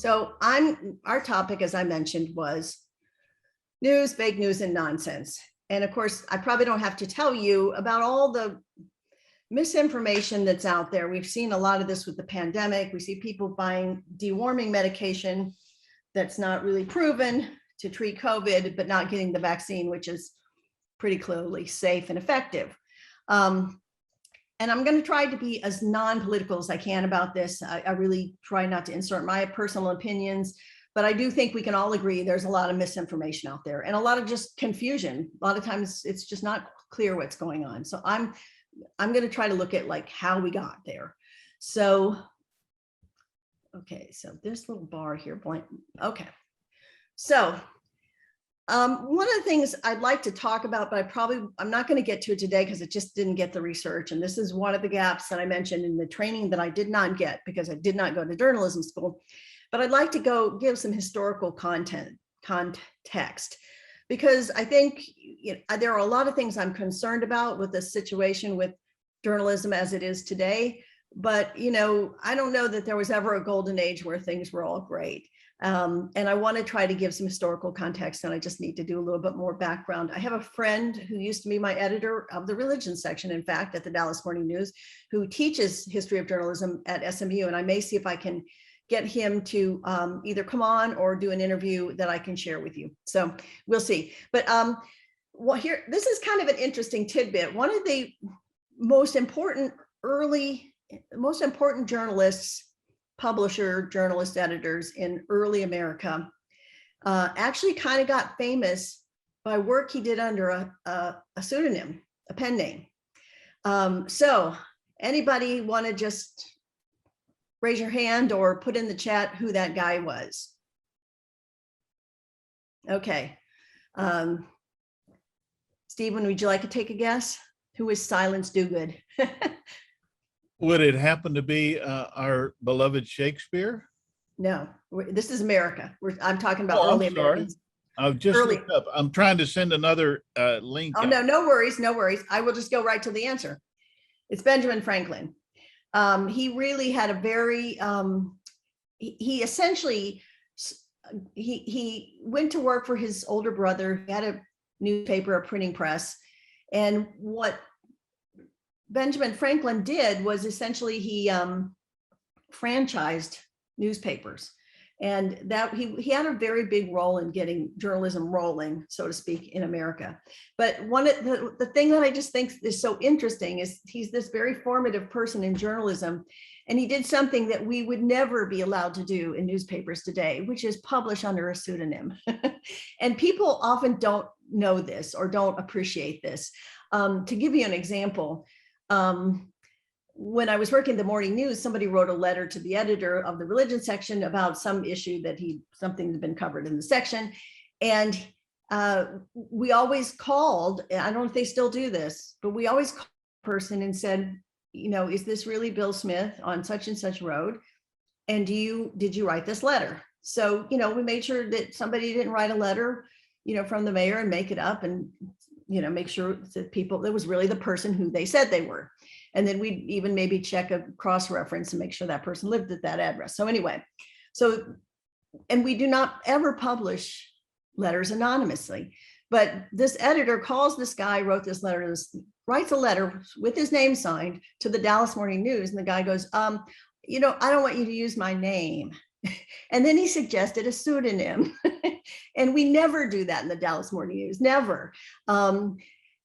So our topic, as I mentioned, was news, fake news, and nonsense. And of course, I probably don't have to tell you about all the misinformation that's out there. We've seen a lot of this with the pandemic. We see people buying deworming medication that's not really proven to treat COVID, but not getting the vaccine, which is pretty clearly safe and effective. And I'm going to try to be as non-political as I can about this. I really try not to insert my personal opinions, but I do think we can all agree there's a lot of misinformation out there and a lot of just confusion. A lot of times it's just not clear what's going on. So I'm going to try to look at like how we got there. So, okay, so this little bar here, blank. Okay, so one of the things I'd like to talk about, but I'm not going to get to it today because it just didn't get the research. And this is one of the gaps that I mentioned in the training that I did not get because I did not go to journalism school. But I'd like to go give some historical context, because I think there are a lot of things I'm concerned about with the situation with journalism as it is today. But, I don't know that there was ever a golden age where things were all great. And I want to try to give some historical context, and I just need to do a little bit more background. I have a friend who used to be my editor of the religion section, in fact, at the Dallas Morning News, who teaches history of journalism at SMU. And I may see if I can get him to either come on or do an interview that I can share with you. So we'll see. But this is kind of an interesting tidbit. One of the most important journalists, journalist editors in early America actually kind of got famous by work he did under a pseudonym, a pen name. So anybody want to just raise your hand or put in the chat who that guy was? Okay. Stephen, would you like to take a guess? Who is Silence Dogood? Would it happen to be our beloved Shakespeare? No, this is America. I'm talking about early Americans. I've just looked up. I'm trying to send another link. Oh, no, no worries. No worries. I will just go right to the answer. It's Benjamin Franklin. He really had a very, he essentially, he went to work for his older brother. He had a newspaper, a printing press. And what Benjamin Franklin did was essentially he franchised newspapers, and that he had a very big role in getting journalism rolling, so to speak, in America. But one of the thing that I just think is so interesting is he's this very formative person in journalism, and he did something that we would never be allowed to do in newspapers today, which is publish under a pseudonym. And people often don't know this or don't appreciate this. To give you an example, when I was working at the Morning News, somebody wrote a letter to the editor of the religion section about some issue that something had been covered in the section. And we always called, I don't know if they still do this, but we always called the person and said, is this really Bill Smith on such and such road? And did you write this letter? So, we made sure that somebody didn't write a letter, from the mayor and make it up, and make sure that that was really the person who they said they were. And then we'd even maybe check a cross-reference and make sure that person lived at that address. So anyway, and we do not ever publish letters anonymously, but this editor calls this guy, wrote this letter, writes a letter with his name signed to the Dallas Morning News. And the guy goes, I don't want you to use my name. And then he suggested a pseudonym. And we never do that in the Dallas Morning News, never. And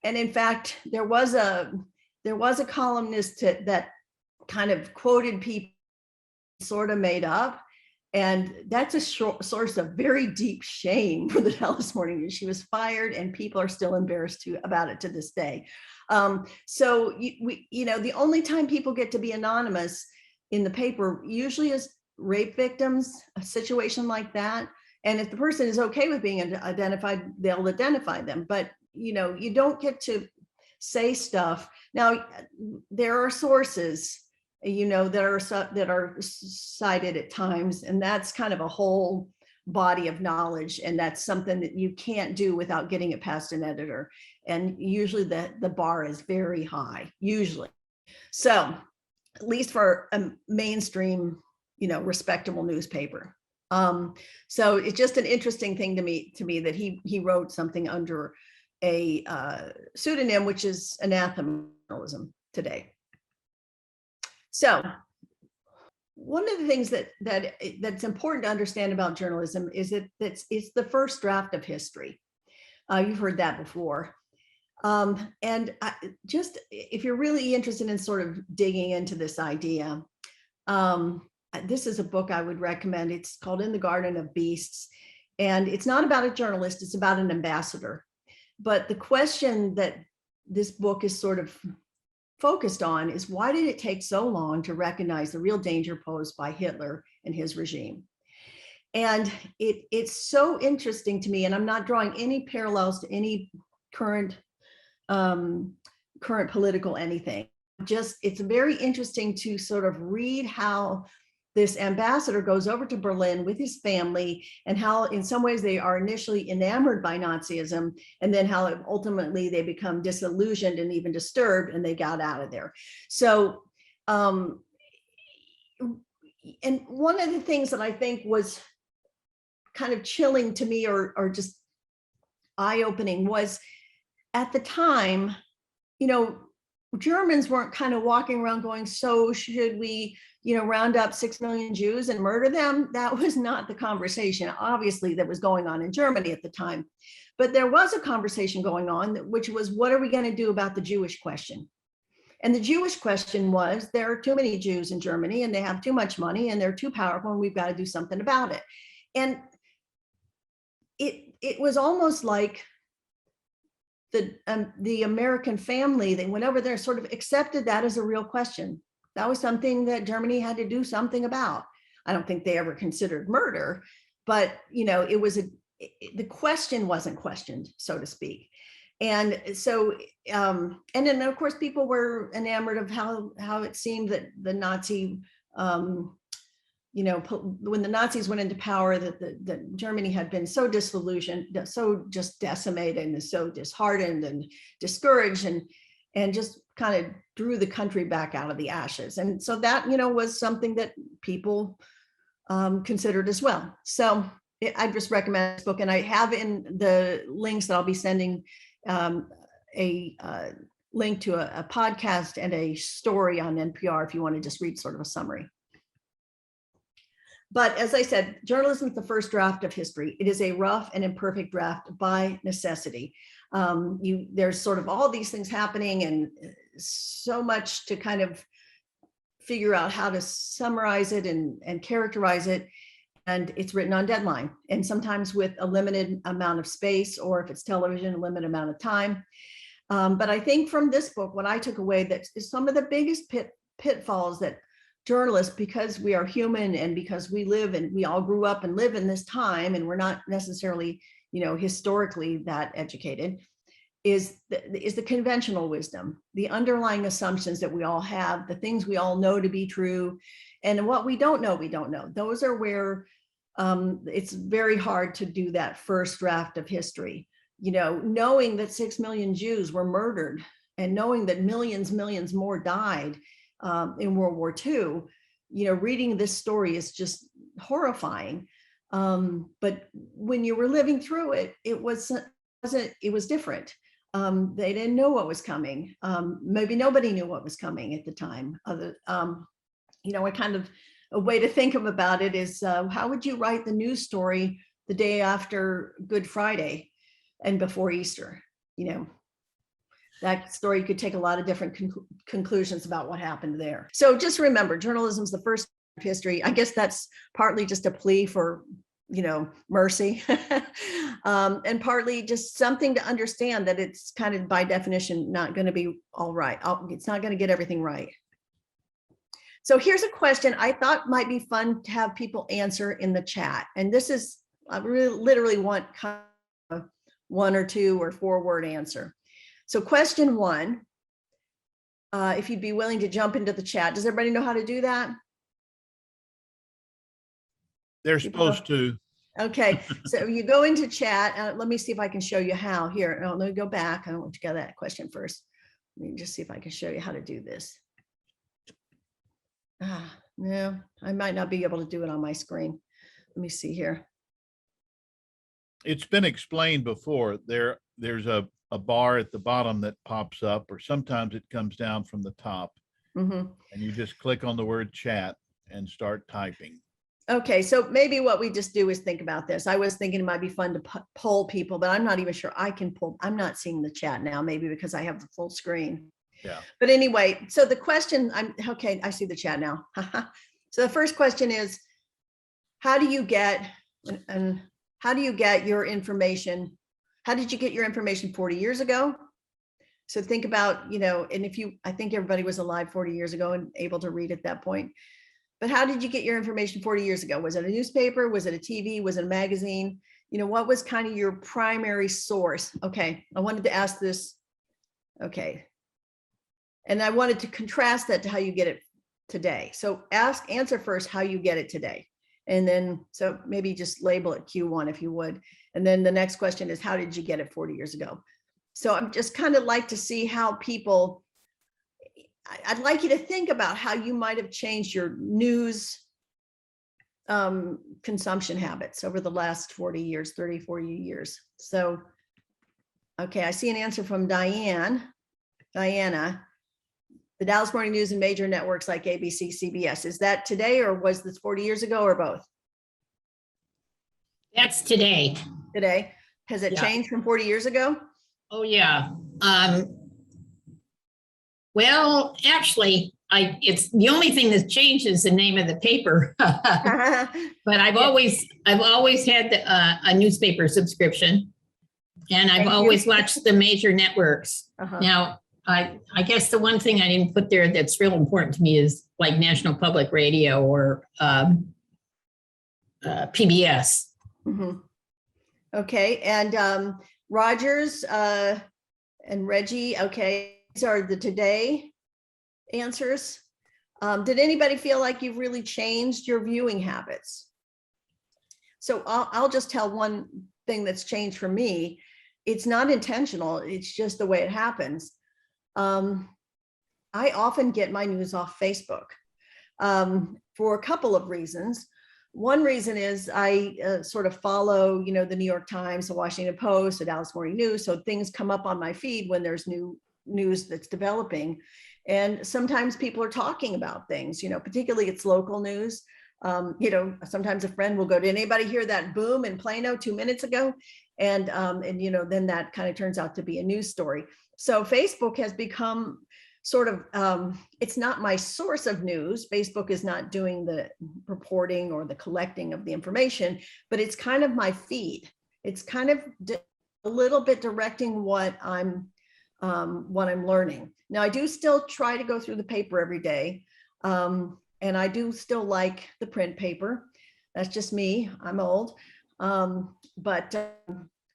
in fact, there was a columnist that kind of quoted people sort of made up. And that's a source of very deep shame for the Dallas Morning News. She was fired, and people are still embarrassed about it to this day. So the only time people get to be anonymous in the paper usually is rape victims, a situation like that. And if the person is okay with being identified, they'll identify them. But you don't get to say stuff. Now, there are sources, that are cited at times, and that's kind of a whole body of knowledge, and that's something that you can't do without getting it past an editor. And usually the bar is very high, usually. So, at least for a mainstream, respectable newspaper. So it's just an interesting thing to me that he wrote something under a pseudonym, which is anathema journalism today. So one of the things that's important to understand about journalism is that it's the first draft of history. You've heard that before. And just if you're really interested in sort of digging into this idea, this is a book I would recommend. It's called In the Garden of Beasts. And it's not about a journalist, it's about an ambassador. But the question that this book is sort of focused on is, why did it take so long to recognize the real danger posed by Hitler and his regime? And it's so interesting to me, and I'm not drawing any parallels to any current political anything. Just, it's very interesting to sort of read how this ambassador goes over to Berlin with his family, and how in some ways they are initially enamored by Nazism, and then how ultimately they become disillusioned and even disturbed, and they got out of there. So, and one of the things that I think was kind of chilling to me, or just eye-opening, was at the time, you know, Germans weren't kind of walking around going, so should we, you know, round up 6 million Jews and murder them? That was not the conversation, obviously, that was going on in Germany at the time. But there was a conversation going on, which was, what are we going to do about the Jewish question? And the Jewish question was, there are too many Jews in Germany, and they have too much money, and they're too powerful, and we've got to do something about it. And it was almost like the American family, they went over there, sort of accepted that as a real question. That was something that Germany had to do something about. I don't think they ever considered murder, but, you know, it was the question wasn't questioned, so to speak. And so, and then of course, people were enamored of how it seemed that the Nazi, you know, when the Nazis went into power, that Germany had been so disillusioned, so just decimated, and so disheartened and discouraged, and just kind of drew the country back out of the ashes. And so that, you know, was something that people considered as well. So I just recommend this book, and I have in the links that I'll be sending a link to a podcast and a story on NPR if you want to just read sort of a summary. But as I said, journalism is the first draft of history. It is a rough and imperfect draft by necessity. There's sort of all these things happening, and so much to kind of figure out how to summarize it and characterize it. And it's written on deadline, and sometimes with a limited amount of space, or if it's television, a limited amount of time. But I think from this book, what I took away, that is some of the biggest pitfalls that journalists, because we are human, and because we live, and we all grew up and live in this time, and we're not necessarily, you know, historically that educated, is the conventional wisdom, the underlying assumptions that we all have, the things we all know to be true, and what we don't know, we don't know. Those are where it's very hard to do that first draft of history. You know, knowing that 6 million Jews were murdered, and knowing that millions more died in World War II, you know, reading this story is just horrifying. But when you were living through it, it was different. They didn't know what was coming. Maybe nobody knew what was coming at the time. You know, a way to think about it is, how would you write the news story the day after Good Friday and before Easter? You know, that story could take a lot of different conclusions about what happened there. So just remember, journalism is the first history. I guess that's partly just a plea for, you know, mercy, and partly just something to understand that it's kind of by definition not going to be all right. It's not going to get everything right. So here's a question I thought might be fun to have people answer in the chat. And this is, I really literally want kind of 1 or 2 or 4 word answer. So question 1, if you'd be willing to jump into the chat. Does everybody know how to do that? They're supposed to. Okay, so you go into chat. Let me see if I can show you how. Here, let me go back. I want to get that question first. Let me just see if I can show you how to do this. No, I might not be able to do it on my screen. let me see here. It's been explained before. There's a bar at the bottom that pops up, or sometimes it comes down from the top, Mhm. and you just click on the word chat and start typing. Okay, so maybe what we just do is think about this. I was thinking it might be fun to poll people, but I'm not even sure I can poll. I'm not seeing the chat now, maybe because I have the full screen. Yeah. But anyway, so the question, okay, I see the chat now. So the first question is, how do you get, and how do you get your information? How did you get your information 40 years ago? So think about, and if you, I think everybody was alive 40 years ago and able to read at that point. But how did you get your information 40 years ago? Was it a newspaper? Was it a TV? Was it a magazine? What was kind of your primary source? Okay, I wanted to ask this. Okay. And I wanted to contrast that to how you get it today. So answer first how you get it today. And then, so maybe just label it Q1 if you would. And then the next question is, how did you get it 40 years ago? So I'm just kind of like to see how people, I'd like you to think about how you might have changed your news consumption habits over the last 40 years, 30, 40 years. So, okay, I see an answer from Diana. The Dallas Morning News and major networks like ABC, CBS. Is that today, or was this 40 years ago, or both? That's today. Today. Has it Yeah. changed from 40 years ago? Oh, yeah. Well, actually, it's the only thing that's changed is the name of the paper. But I've always had a newspaper subscription, and I've always watched the major networks. Now, I guess the one thing I didn't put there that's real important to me is like National Public Radio or PBS. Mm-hmm. Okay, and Rogers and Reggie, okay, these are the today answers. Did anybody feel like you've really changed your viewing habits? So I'll just tell one thing that's changed for me. It's not intentional, it's just the way it happens. I often get my news off Facebook for a couple of reasons. One reason is I sort of follow, the New York Times, the Washington Post, the Dallas Morning News. So things come up on my feed when there's new news that's developing. And sometimes people are talking about things, particularly it's local news. Sometimes a friend will go, did anybody hear that boom in Plano 2 minutes ago? And then that kind of turns out to be a news story. So Facebook has become sort of, it's not my source of news. Facebook is not doing the reporting or the collecting of the information, but it's kind of my feed. It's kind of a little bit directing what I'm learning. Now I do still try to go through the paper every day. And I do still like the print paper. That's just me, I'm old. But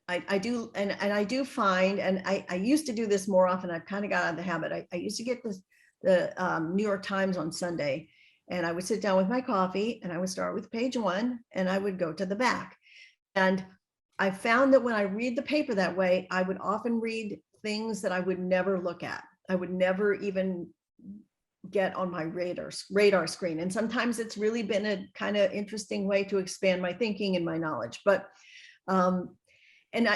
I do, and I do find, and I used to do this more often. I've kind of got out of the habit. I used to get the New York Times on Sunday, and I would sit down with my coffee and I would start with page 1 and I would go to the back. And I found that when I read the paper that way, I would often read things that I would never look at. I would never even get on my radar screen. And sometimes it's really been a kind of interesting way to expand my thinking and my knowledge. But and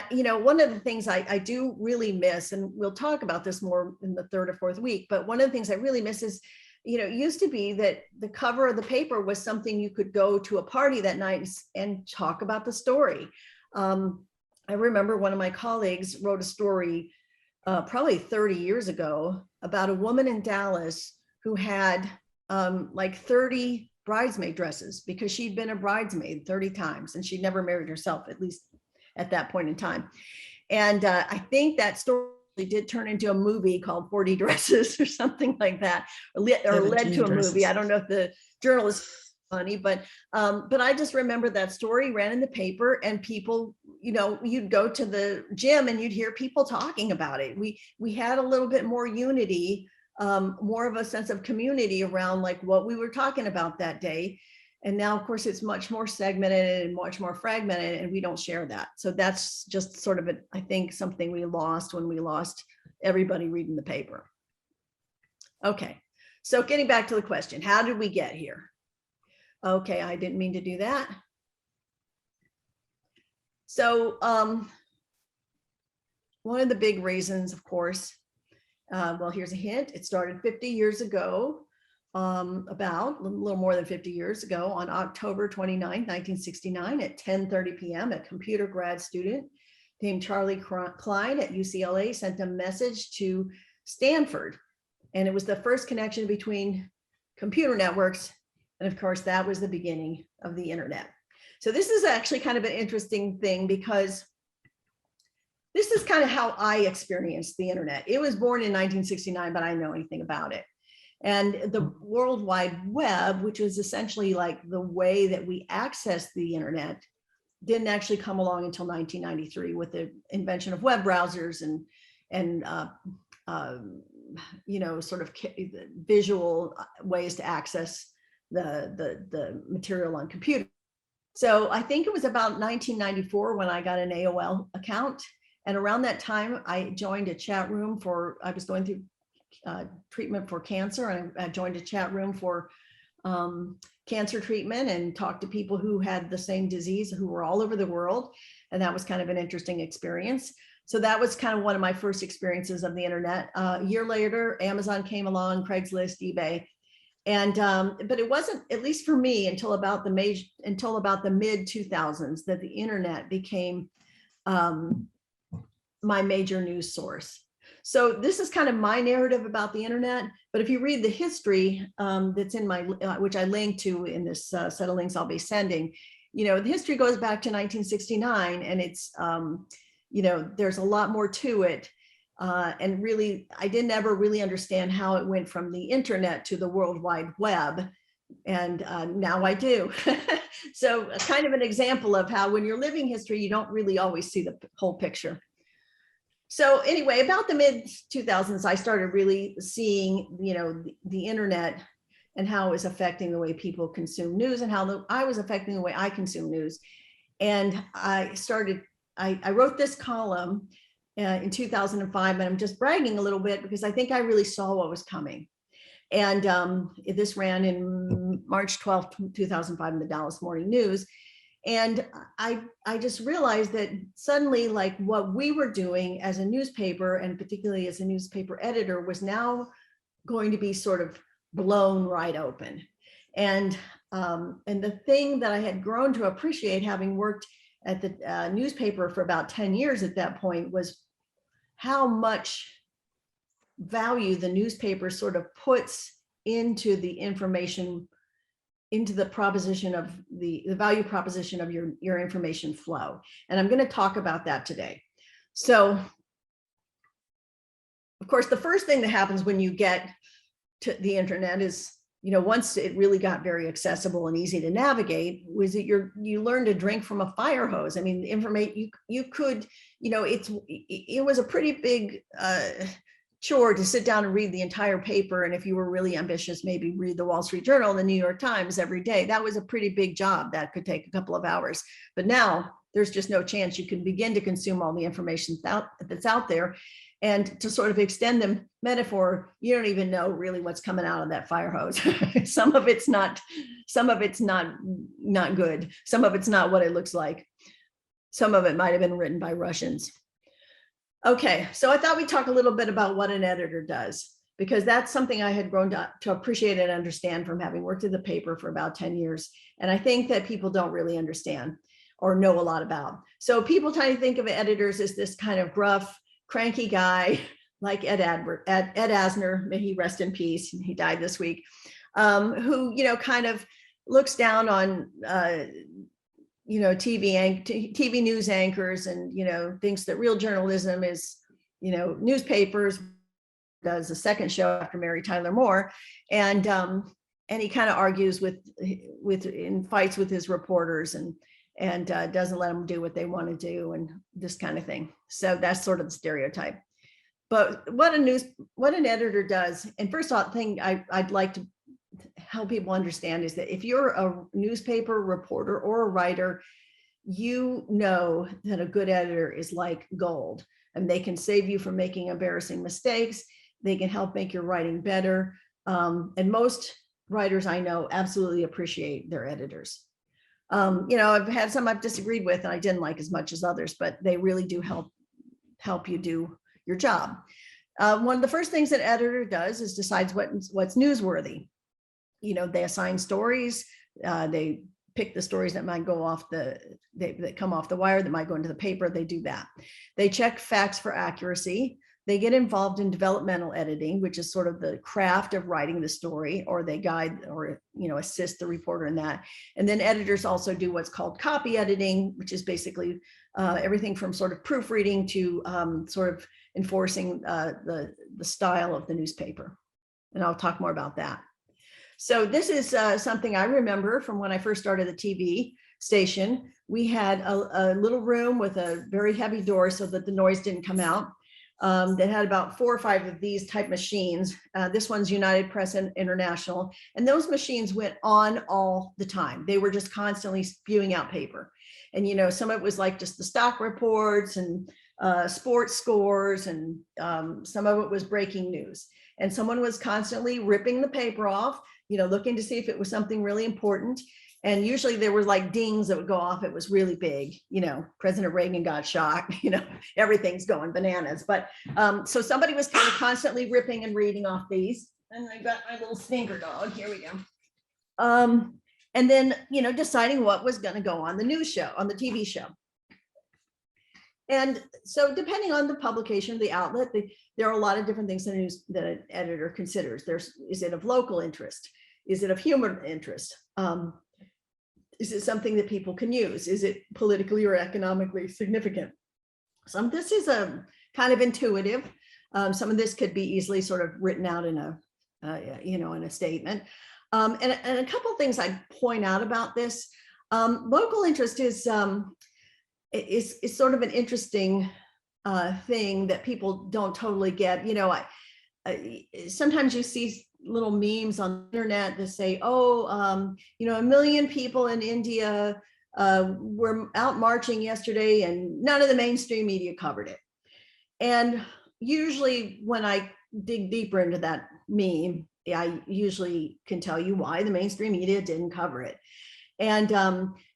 one of the things I do really miss, and we'll talk about this more in the 3rd or 4th week, but one of the things I really miss is, it used to be that the cover of the paper was something you could go to a party that night and talk about the story. I remember one of my colleagues wrote a story probably 30 years ago about a woman in Dallas who had like 30 bridesmaid dresses because she'd been a bridesmaid 30 times and she'd never married herself, at least at that point in time. And I think that story did turn into a movie called 40 Dresses or something like that, or led to a movie. I don't know if the journalist funny, but I just remember that story ran in the paper, and people, you'd go to the gym and you'd hear people talking about it. We had a little bit more unity, more of a sense of community around like what we were talking about that day. And now, of course, it's much more segmented and much more fragmented, and we don't share that. So that's just sort of, I think, something we lost when we lost everybody reading the paper. Okay, so getting back to the question, how did we get here? Okay, I didn't mean to do that. So one of the big reasons, of course, well, here's a hint. It started 50 years ago, about a little more than 50 years ago, on October 29, 1969 at 10:30 p.m. A computer grad student named Charlie Klein at UCLA sent a message to Stanford. And it was the first connection between computer networks. And of course, that was the beginning of the internet. So this is actually kind of an interesting thing, because this is kind of how I experienced the internet. It was born in 1969, but I didn't know anything about it. And the World Wide Web, which was essentially like the way that we access the internet, didn't actually come along until 1993 with the invention of web browsers and sort of visual ways to access the material on computer. So I think it was about 1994 when I got an AOL account. And around that time, I joined a chat room I was going through treatment for cancer, and I joined a chat room for cancer treatment and talked to people who had the same disease, who were all over the world. And that was kind of an interesting experience. So that was kind of one of my first experiences of the internet. A year later, Amazon came along, Craigslist, eBay. And but it wasn't, at least for me, until about the mid 2000s that the internet became my major news source. So this is kind of my narrative about the internet. But if you read the history that's in my, which I linked to in this set of links I'll be sending, the history goes back to 1969, and it's, there's a lot more to it. And really, I didn't ever really understand how it went from the internet to the World Wide Web. And now I do. So kind of an example of how when you're living history, you don't really always see the whole picture. So anyway, about the mid 2000s, I started really seeing, the internet and how it was affecting the way people consume news, and how I was affecting the way I consume news. And I wrote this column in 2005, and I'm just bragging a little bit because I think I really saw what was coming. And this ran in March 12th, 2005 in the Dallas Morning News. And I just realized that suddenly, like, what we were doing as a newspaper, and particularly as a newspaper editor, was now going to be sort of blown right open. And the thing that I had grown to appreciate, having worked at the newspaper for about 10 years at that point, was how much value the newspaper sort of puts into the information, into the proposition of the value proposition of your information flow. And I'm going to talk about that today. So, of course, the first thing that happens when you get to the internet is, once it really got very accessible and easy to navigate, was that you learn to drink from a fire hose. I mean, the information you could, it was a pretty big chore to sit down and read the entire paper. And if you were really ambitious, maybe read the Wall Street Journal and the New York Times every day. That was a pretty big job that could take a couple of hours. But now there's just no chance. You can begin to consume all the information that's out there. And to sort of extend the metaphor, you don't even know really what's coming out of that fire hose. Some of it's not good. Some of it's not what it looks like. Some of it might have been written by Russians. Okay, so I thought we'd talk a little bit about what an editor does, because that's something I had grown to appreciate and understand from having worked at the paper for about 10 years. And I think that people don't really understand or know a lot about. So people tend to think of editors as this kind of gruff, cranky guy like Ed Asner, may he rest in peace, he died this week, who, kind of looks down on TV news anchors, and thinks that real journalism is newspapers. Does a second show after Mary Tyler Moore, and he kind of argues in fights with his reporters, and doesn't let them do what they want to do, and this kind of thing. So that's sort of the stereotype. But what an editor does, and first off, thing I'd like to help people understand is that if you're a newspaper reporter or a writer, you know that a good editor is like gold, and they can save you from making embarrassing mistakes. They can help make your writing better. And most writers I know absolutely appreciate their editors. You know, I've had some I've disagreed with and I didn't like as much as others, but they really do help you do your job. One of the first things that editor does is decides what's newsworthy. You know, they assign stories, they pick the stories that might go off that come off the wire, that might go into the paper. They do that. They check facts for accuracy. They get involved in developmental editing, which is sort of the craft of writing the story, or they guide or, you know, assist the reporter in that. And then editors also do what's called copy editing, which is basically everything from sort of proofreading to sort of enforcing the style of the newspaper. And I'll talk more about that. So this is something I remember from when I first started the TV station. We had a little room with a very heavy door so that the noise didn't come out. That had about 4 or 5 of these type machines. This one's United Press International. And those machines went on all the time. They were just constantly spewing out paper. And, you know, some of it was like just the stock reports and sports scores, and some of it was breaking news. And someone was constantly ripping the paper off, you know, looking to see if it was something really important. And usually there were like dings that would go off. It was really big, you know, President Reagan got shot, you know, everything's going bananas. But so somebody was kind of constantly ripping and reading off these. And I got my little stinker dog. Here we go. And then, you know, deciding what was going to go on the news show, on the TV show. And so depending on the publication, the outlet, there are a lot of different things that an editor considers. Is it of local interest? Is it of human interest? Is it something that people can use? Is it politically or economically significant? Some of this is a kind of intuitive. Some of this could be easily sort of written out in a, you know, in a statement. And a couple of things I'd point out about this. Local interest is sort of an interesting thing that people don't totally get. You know, sometimes you see little memes on the internet that say, oh, you know, 1 million people in India were out marching yesterday and none of the mainstream media covered it. And usually when I dig deeper into that meme, I usually can tell you why the mainstream media didn't cover it. And,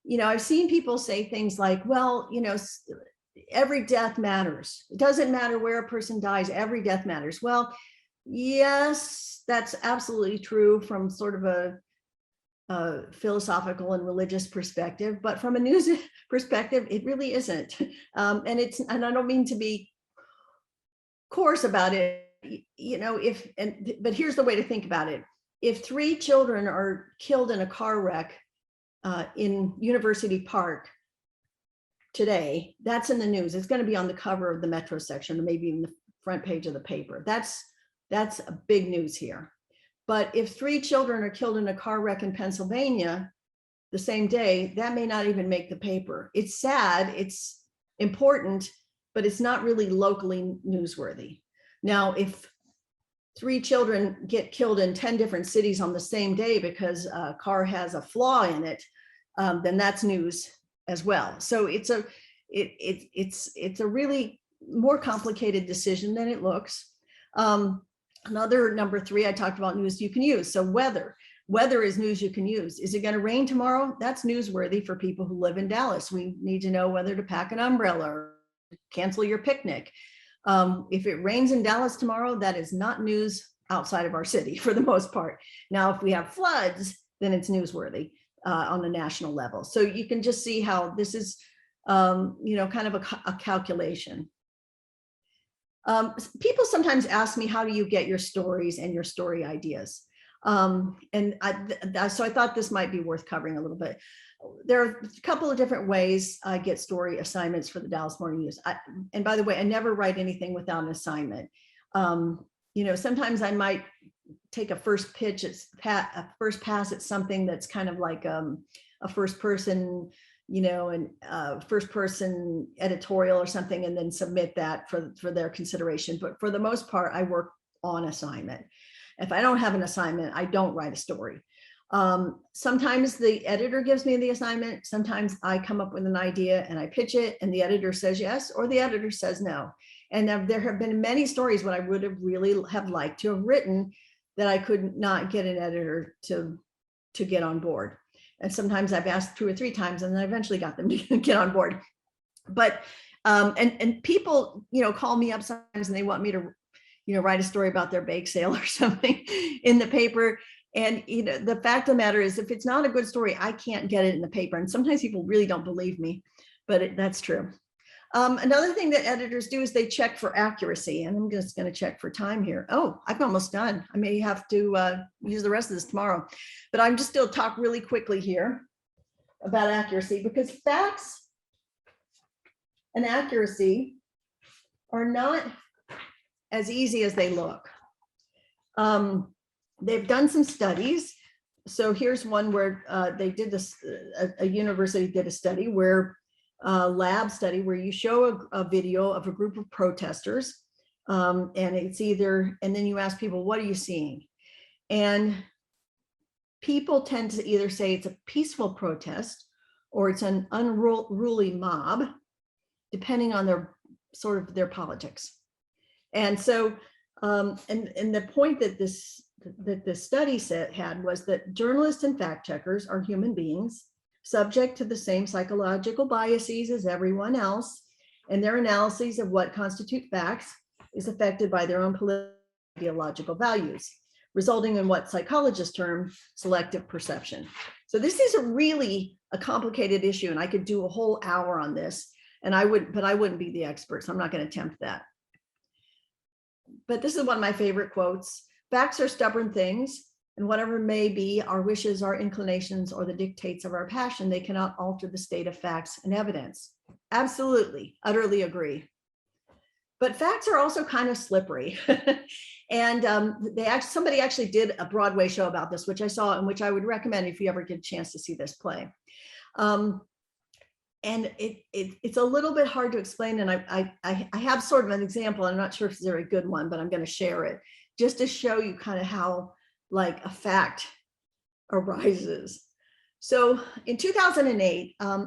you know, I've seen people say things like, well, you know, every death matters. It doesn't matter where a person dies, every death matters. Well, yes, that's absolutely true from sort of a philosophical and religious perspective, but from a news perspective, it really isn't. And I don't mean to be coarse about it, you know, but here's the way to think about it. If 3 children are killed in a car wreck in University Park today, that's in the news. It's going to be on the cover of the Metro section, or maybe even the front page of the paper. That's a big news here. But if 3 children are killed in a car wreck in Pennsylvania the same day, that may not even make the paper. It's sad, it's important, but it's not really locally newsworthy. Now, if 3 children get killed in 10 different cities on the same day because a car has a flaw in it, then that's news as well. So it's a really more complicated decision than it looks. Another number 3, I talked about news you can use. So weather is news you can use. Is it going to rain tomorrow? That's newsworthy for people who live in Dallas. We need to know whether to pack an umbrella or cancel your picnic. If it rains in Dallas tomorrow, that is not news outside of our city for the most part. Now, if we have floods, then it's newsworthy on a national level. So you can just see how this is, you know, kind of a calculation. People sometimes ask me, how do you get your stories and your story ideas? So I thought this might be worth covering a little bit. There are a couple of different ways I get story assignments for the Dallas Morning News. And by the way, I never write anything without an assignment. You know, sometimes I might take a first pitch, a first pass at something that's kind of like a first person, you know, and first person editorial or something, and then submit that for their consideration. But for the most part, I work on assignment. If I don't have an assignment, I don't write a story. Sometimes the editor gives me the assignment. Sometimes I come up with an idea and I pitch it and the editor says yes, or the editor says no. And there have been many stories what I would have really have liked to have written that I could not get an editor to get on board. And sometimes I've asked 2 or 3 times, and then I eventually got them to get on board. But and people, call me up sometimes and they want me to, write a story about their bake sale or something in the paper. And the fact of the matter is, if it's not a good story, I can't get it in the paper. And sometimes people really don't believe me, but that's true. Another thing that editors do is they check for accuracy, and I'm just going to check for time here. Oh, I'm almost done. I may have to use the rest of this tomorrow, but I'm just still talk really quickly here about accuracy, because facts and accuracy are not as easy as they look. They've done some studies. So here's one where they did this, a university did a study where lab study where you show a video of a group of protesters, and it's either, and then you ask people, what are you seeing? And people tend to either say it's a peaceful protest or it's an unruly mob, depending on their sort of their politics. And so, and the point that this study had was that journalists and fact checkers are human beings, subject to the same psychological biases as everyone else, and their analyses of what constitute facts is affected by their own political ideological values, resulting in what psychologists term selective perception. So this is really a complicated issue, and I could do a whole hour on this, and I wouldn't be the expert, so I'm not going to attempt that. But this is one of my favorite quotes. Facts are stubborn things, and whatever may be our wishes, our inclinations, or the dictates of our passion, they cannot alter the state of facts and evidence. Absolutely, utterly agree. But facts are also kind of slippery. And somebody actually did a Broadway show about this, which I saw, and which I would recommend if you ever get a chance to see this play. And it's a little bit hard to explain. And I have sort of an example. I'm not sure if it's a very good one, but I'm going to share it just to show you kind of how like a fact arises. So in 2008, I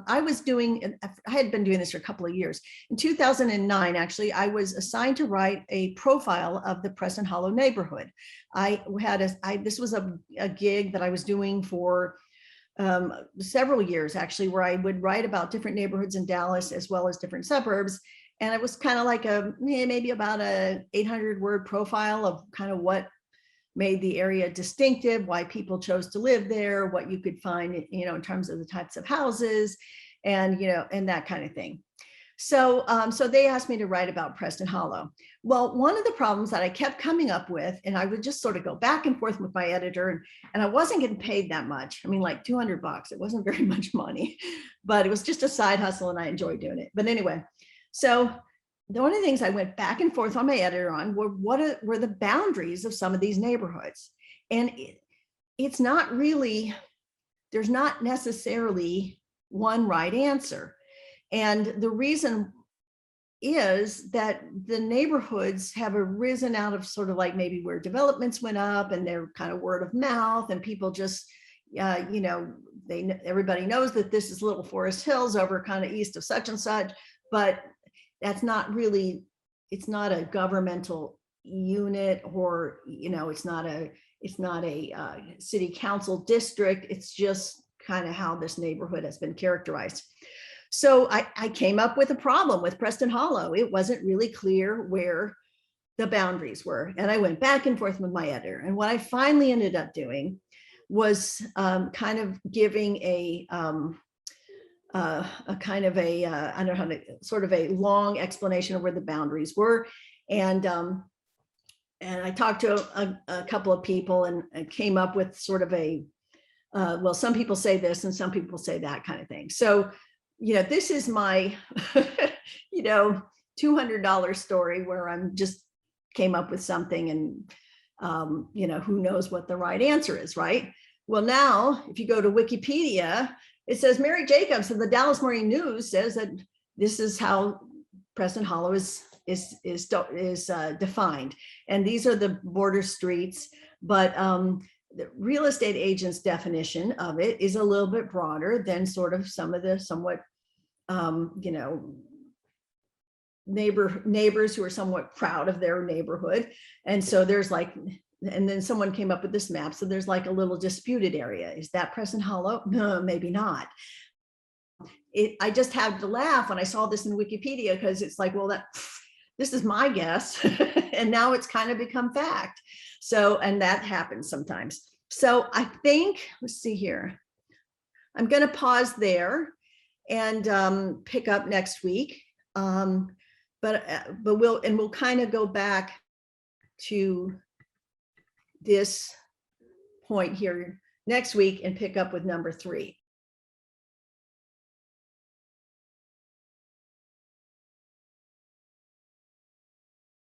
had been doing this for a couple of years. In 2009, actually, I was assigned to write a profile of the Preston Hollow neighborhood. This was a gig that I was doing for several years, actually, where I would write about different neighborhoods in Dallas as well as different suburbs. And it was kind of like maybe about a 800-word profile of kind of what made the area distinctive, why people chose to live there, what you could find, in terms of the types of houses, and and that kind of thing. So, so they asked me to write about Preston Hollow. Well, one of the problems that I kept coming up with, and I would just sort of go back and forth with my editor, and I wasn't getting paid that much. I mean, like $200. It wasn't very much money, but it was just a side hustle, and I enjoyed doing it. But anyway, so one of the things I went back and forth on my editor on were the boundaries of some of these neighborhoods. And it's not really, there's not necessarily one right answer. And the reason is that the neighborhoods have arisen out of sort of like maybe where developments went up, and they're kind of word of mouth, and people just, everybody knows that this is Little Forest Hills over kind of east of such and such, but that's not really, it's not a governmental unit, or, it's not a city council district. It's just kind of how this neighborhood has been characterized. So I came up with a problem with Preston Hollow. It wasn't really clear where the boundaries were. And I went back and forth with my editor. And what I finally ended up doing was kind of giving a kind of I don't know how to, sort of a long explanation of where the boundaries were. And I talked to a couple of people and came up with sort of well, some people say this and some people say that kind of thing. So, this is my, $200 story where I'm just came up with something, and, who knows what the right answer is, right? Well, now, if you go to Wikipedia, it says Mary Jacobs of the Dallas Morning News says that this is how Preston Hollow is defined. And these are the border streets, but the real estate agent's definition of it is a little bit broader than sort of some of the somewhat, neighbors who are somewhat proud of their neighborhood. And so there's like and then someone came up with this map. So there's like a little disputed area. Is that Preston Hollow? No, maybe not. I just had to laugh when I saw this in Wikipedia, because it's like, well, this is my guess. And now it's kind of become fact. So, and that happens sometimes. So I think, let's see here. I'm going to pause there and pick up next week. But we'll kind of go back to this point here next week and pick up with number 3.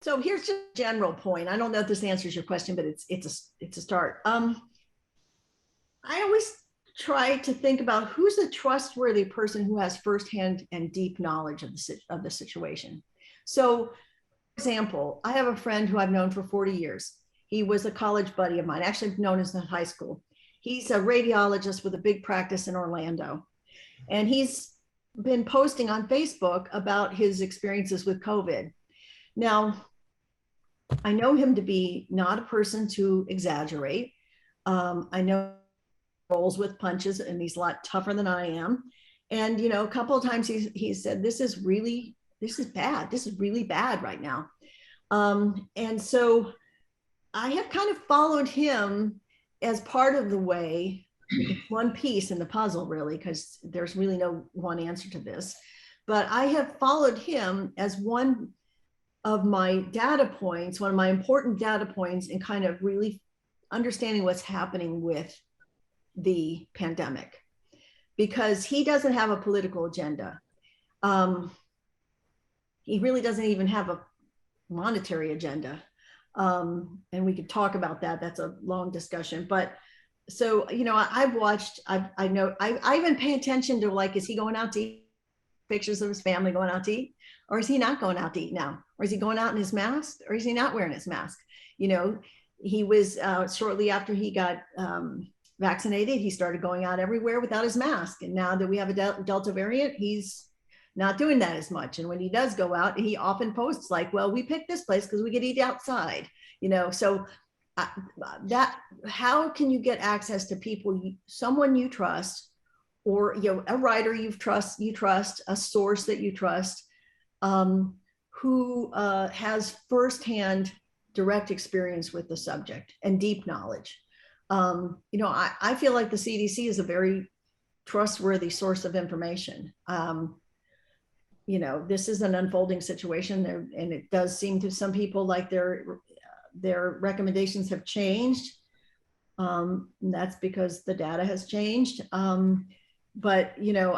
So here's just a general point. I don't know if this answers your question, but it's a start. I always try to think about who's a trustworthy person who has firsthand and deep knowledge of the situation. So, for example, I have a friend who I've known for 40 years. He was a college buddy of mine, actually known as in high school. He's a radiologist with a big practice in Orlando. And he's been posting on Facebook about his experiences with COVID. Now, I know him to be not a person to exaggerate. I know he rolls with punches, and he's a lot tougher than I am. And, you know, a couple of times he said, this is bad. This is really bad right now. And so I have kind of followed him as part of the way, one piece in the puzzle, really, because there's really no one answer to this. But I have followed him as one of my data points, one of my important data points in kind of really understanding what's happening with the pandemic, because he doesn't have a political agenda. He really doesn't even have a monetary agenda. And we could talk about that. That's a long discussion. But so, you know, I even pay attention to, like, is he going out to eat? Pictures of his family going out to eat? Or is he not going out to eat now? Or is he going out in his mask? Or is he not wearing his mask? You know, he was shortly after he got vaccinated, he started going out everywhere without his mask. And now that we have a Delta variant, he's not doing that as much. And when he does go out, he often posts like, well, we picked this place because we could eat outside, you know. So how can you get access to people, someone you trust, or, you know, a writer you trust, a source that you trust, who has firsthand direct experience with the subject and deep knowledge. You know, I feel like the CDC is a very trustworthy source of information. You know, this is an unfolding situation there, and it does seem to some people like their recommendations have changed. And that's because the data has changed. But, you know,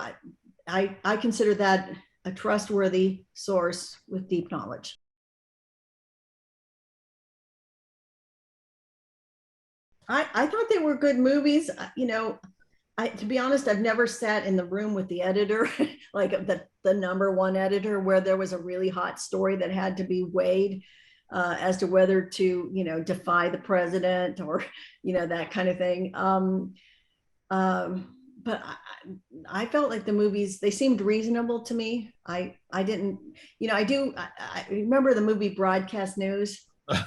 I consider that a trustworthy source with deep knowledge. I thought they were good movies. You know, to be honest, I've never sat in the room with the editor, like the number one editor, where there was a really hot story that had to be weighed as to whether to, you know, defy the president or, you know, that kind of thing. But I felt like the movies, they seemed reasonable to me. I didn't, you know, I remember the movie Broadcast News. I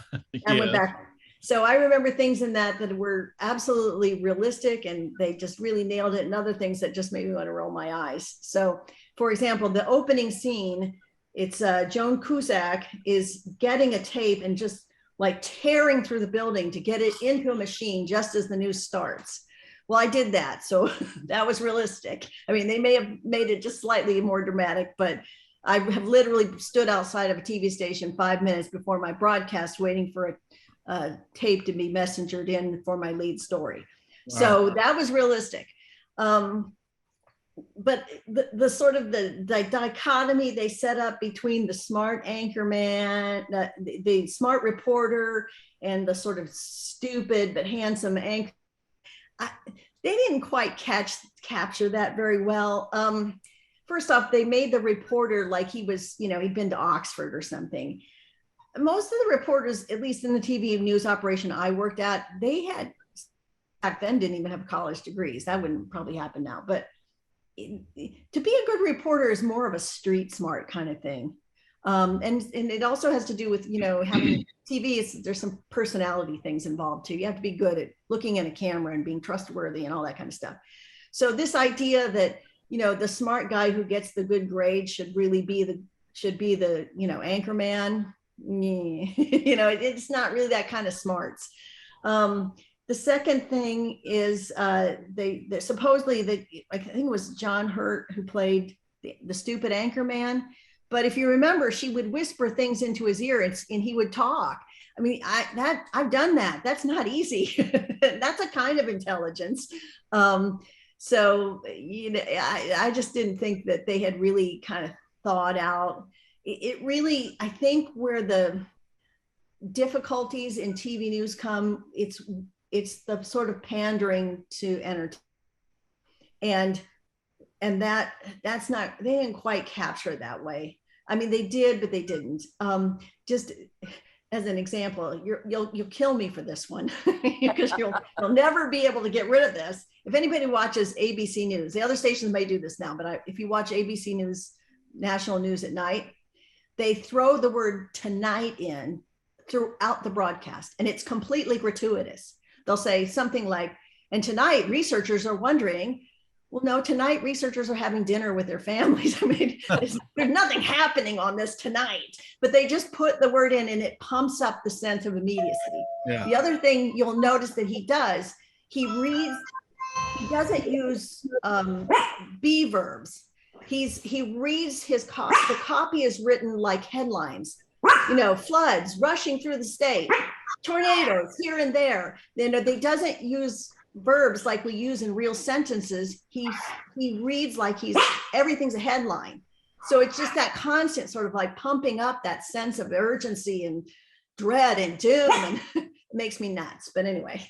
went back. So I remember things in that were absolutely realistic, and they just really nailed it, and other things that just made me want to roll my eyes. So, for example, the opening scene, it's Joan Cusack is getting a tape and just like tearing through the building to get it into a machine just as the news starts. Well, I did that. So that was realistic. I mean, they may have made it just slightly more dramatic, but I have literally stood outside of a TV station 5 minutes before my broadcast waiting for a tape to be messengered in for my lead story. Wow. So that was realistic. But the sort of the dichotomy they set up between the smart anchorman, the smart reporter, and the sort of stupid but handsome anchor, they didn't quite capture that very well. First off, they made the reporter like he was, you know, he'd been to Oxford or something. Most of the reporters, at least in the TV news operation I worked at, they had, back then, didn't even have college degrees. That wouldn't probably happen now. But to be a good reporter is more of a street smart kind of thing. And it also has to do with, having TV, there's some personality things involved too. You have to be good at looking at a camera and being trustworthy and all that kind of stuff. So this idea that, the smart guy who gets the good grade should really be the anchor man. It's not really that kind of smarts. The second thing is they supposedly that I think it was John Hurt who played the stupid anchor man. But if you remember, she would whisper things into his ear and he would talk. I mean, I've done that. That's not easy. That's a kind of intelligence. So, I just didn't think that they had really kind of thought out. It really, I think where the difficulties in TV news come, it's the sort of pandering to entertainment. And that's not, they didn't quite capture it that way. I mean, they did, but they didn't. Just as an example, you'll kill me for this one because you'll never be able to get rid of this. If anybody watches ABC News, the other stations may do this now, but if you watch ABC News, national news at night, they throw the word tonight in throughout the broadcast, and it's completely gratuitous. They'll say something like, and tonight researchers are wondering, well, no, tonight researchers are having dinner with their families. I mean, there's nothing happening on this tonight, but they just put the word in and it pumps up the sense of immediacy. Yeah. The other thing you'll notice that he does, he doesn't use be verbs. He reads the copy is written like headlines, floods rushing through the state, tornadoes here and there. They doesn't use verbs like we use in real sentences. He reads like everything's a headline. So it's just that constant sort of like pumping up that sense of urgency and dread and doom, and it makes me nuts. But anyway.